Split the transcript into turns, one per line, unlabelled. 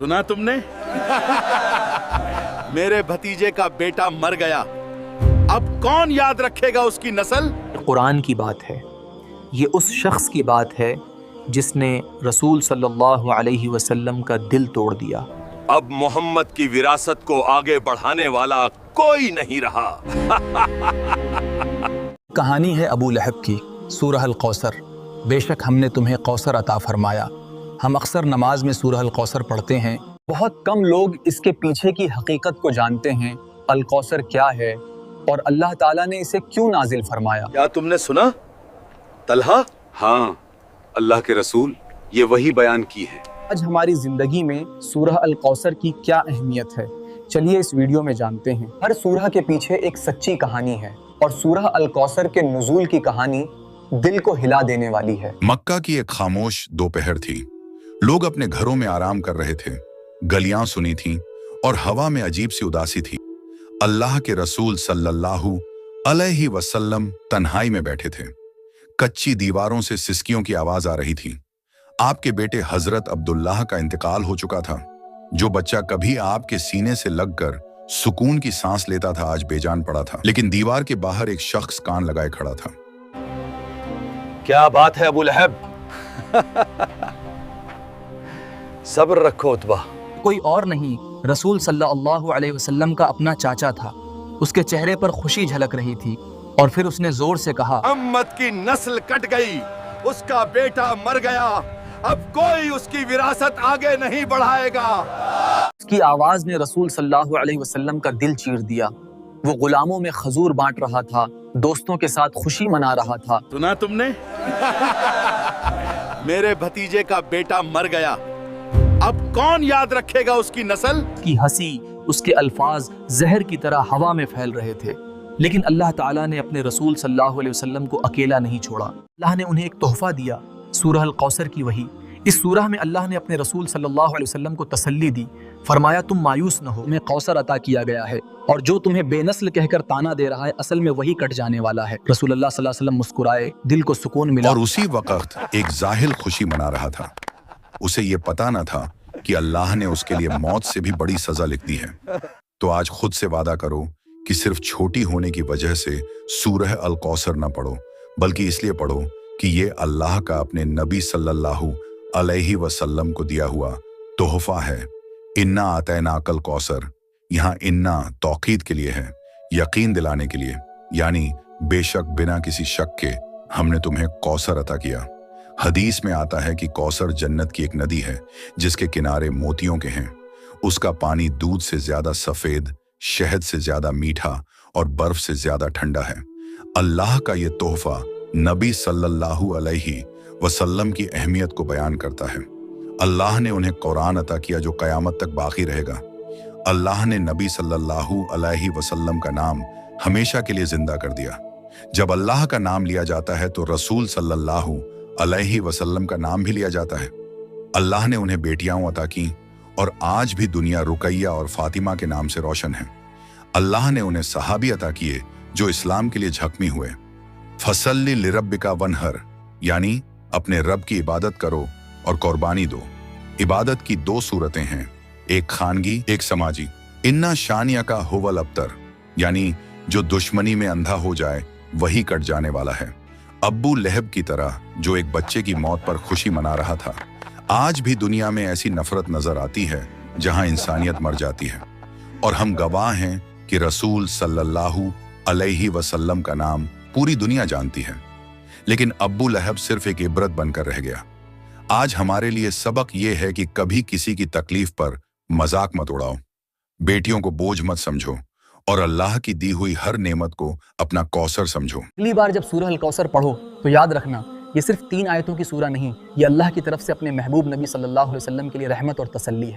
सुना तुमने? मेरे भतीजे का बेटा मर गया, अब कौन याद रखेगा उसकी नस्ल?
कुरान की बात है, ये उस शख्स की बात है जिसने रसूल सल्लल्लाहु अलैहि वसल्लम का दिल तोड़ दिया।
अब मोहम्मद की विरासत को आगे बढ़ाने वाला कोई नहीं रहा।
कहानी है अबू लहब की, सूरह अल-कौसर। बेशक हमने तुम्हें कौसर अता फरमाया। हम अक्सर नमाज में सूरह अल-कौसर पढ़ते हैं। बहुत कम लोग इसके पीछे की हकीकत को जानते हैं। अल-कौसर क्या है और अल्लाह ताला ने इसे क्यों नाजिल फरमाया?
क्या तुमने सुना तलहा?
हाँ अल्लाह के रसूल, ये वही बयान की है।
आज हमारी जिंदगी में सूरह अल-कौसर की क्या अहमियत है, चलिए इस वीडियो में जानते हैं। हर सूरह के पीछे एक सच्ची कहानी है और सूरह अल-कौसर के नुज़ूल की कहानी दिल को हिला देने वाली है।
मक्का की एक खामोश दोपहर थी। लोग अपने घरों में आराम कर रहे थे। गलियां सुनी थीं और हवा में अजीब सी उदासी थी। अल्लाह के रसूल सल्लल्लाहु अलैहि वसल्लम तन्हाई में बैठे थे। कच्ची दीवारों से सिसकियों की आवाज आ रही थी। आपके बेटे हजरत अब्दुल्लाह का इंतकाल हो चुका था। जो बच्चा कभी आपके सीने से लगकर सुकून की सांस लेता था, आज बेजान पड़ा था। लेकिन दीवार के बाहर एक शख्स कान लगाए खड़ा था।
क्या बात है अबू लहब? सब्र रखो उतबा।
कोई और नहीं, रसूल सल्लल्लाहु अलैहि वसल्लम का अपना चाचा था। उसके चेहरे पर खुशी झलक रही थी और फिर उसने जोर से कहा,
मोहम्मद की नस्ल कट गई, उसका बेटा मर गया, अब कोई उसकी विरासत आगे नहीं बढ़ाएगा।
उसकी आवाज ने रसूल सल्लल्लाहु अलैहि वसल्लम का दिल चीर दिया। वो गुलामों में खजूर बांट रहा था, दोस्तों के साथ खुशी मना रहा था।
सुना तुमने? मेरे भतीजे का बेटा मर गया, अब कौन याद रखेगा उसकी नस्ल?
की हंसी, उसके अल्फाज जहर की तरह हवा में फैल रहे थे। लेकिन अल्लाह ताला ने अपने रसूल सल्लल्लाहु अलैहि वसल्लम को अकेला नहीं छोड़ा। अल्लाह ने उन्हें एक तोहफा दिया, सूरह अल-कौसर की वही। इस सूरह में अल्लाह ने अपने रसूल सल्लल्लाहु अलैहि वसल्लम को तसल्ली दी। फरमाया, तुम मायूस न हो, तुम्हें कौसर अता किया गया है और जो तुम्हें बेनस्ल कहकर ताना दे रहा है, असल में वही कट जाने वाला है। रसूलुल्लाह सल्लल्लाहु अलैहि वसल्लम मुस्कुराए, दिल को सुकून मिला।
और उसी वक्त एक जाहिल खुशी मना रहा था। उसे ये पता न था कि अल्लाह ने उसके लिए मौत से भी बड़ी सजा लिख दी है। तो आज खुद से वादा करो कि सिर्फ छोटी होने की वजह से सूरह अल-कौसर न पढ़ो, बल्कि इसलिए पढ़ो कि ये अल्लाह का अपने नबी सल्लल्लाहु अलैहि वसल्लम को दिया हुआ तोहफा है। इन्ना आतैनाकल कौसर, यहाँ इन्ना तौकीद के लिए है, यकीन दिलाने के लिए, यानी बेशक बिना किसी शक के हमने तुम्हें कौसर अता किया। हदीस में आता है कि कौसर जन्नत की एक नदी है जिसके किनारे मोतियों के हैं। उसका पानी दूध से ज्यादा सफेद, शहद से ज्यादा मीठा और बर्फ से ज्यादा ठंडा है। अल्लाह का ये तोहफा नबी सल्लल्लाहु अलैहि वसल्लम की अहमियत को बयान करता है। अल्लाह ने उन्हें कुरान अता किया जो कयामत तक बाकी रहेगा। अल्लाह ने नबी सल्लल्लाहु अलैहि वसल्लम का नाम हमेशा के लिए जिंदा कर दिया। जब अल्लाह का नाम लिया जाता है तो रसूल सल्लल्लाहु अलैहि वसल्लम का नाम भी लिया जाता है। अल्लाह ने उन्हें बेटियां अता की और आज भी दुनिया रुकैया और फातिमा के नाम से रोशन है। अल्लाह ने उन्हें सहाबी अता किए जो इस्लाम के लिए झकमी हुए। फसल्ली लिरब्बिका वनहर, यानी अपने रब की इबादत करो और कुर्बानी दो। इबादत की दो सूरतें हैं, एक खानगी, एक समाजी। इन्ना शानिया का हुवल अब्तर, यानी जो दुश्मनी में अंधा हो जाए वही कट जाने वाला है। अब्बू लहब की तरह जो एक बच्चे की मौत पर खुशी मना रहा था, आज भी दुनिया में ऐसी नफरत नजर आती है जहां इंसानियत मर जाती है। और हम गवाह हैं कि रसूल सल्लल्लाहु अलैहि वसल्लम का नाम पूरी दुनिया जानती है, लेकिन अब्बू लहब सिर्फ एक इबरत बनकर रह गया। आज हमारे लिए सबक ये है कि कभी किसी की तकलीफ पर मजाक मत उड़ाओ, बेटियों को बोझ मत समझो और अल्लाह की दी हुई हर नेमत को अपना कौसर समझो।
अगली बार जब सूरह अल-कौसर पढ़ो तो याद रखना, ये सिर्फ 3 आयतों की सूरह नहीं, ये अल्लाह की तरफ से अपने महबूब नबी सल्लल्लाहु अलैहि वसल्लम के लिए रहमत और तसल्ली है।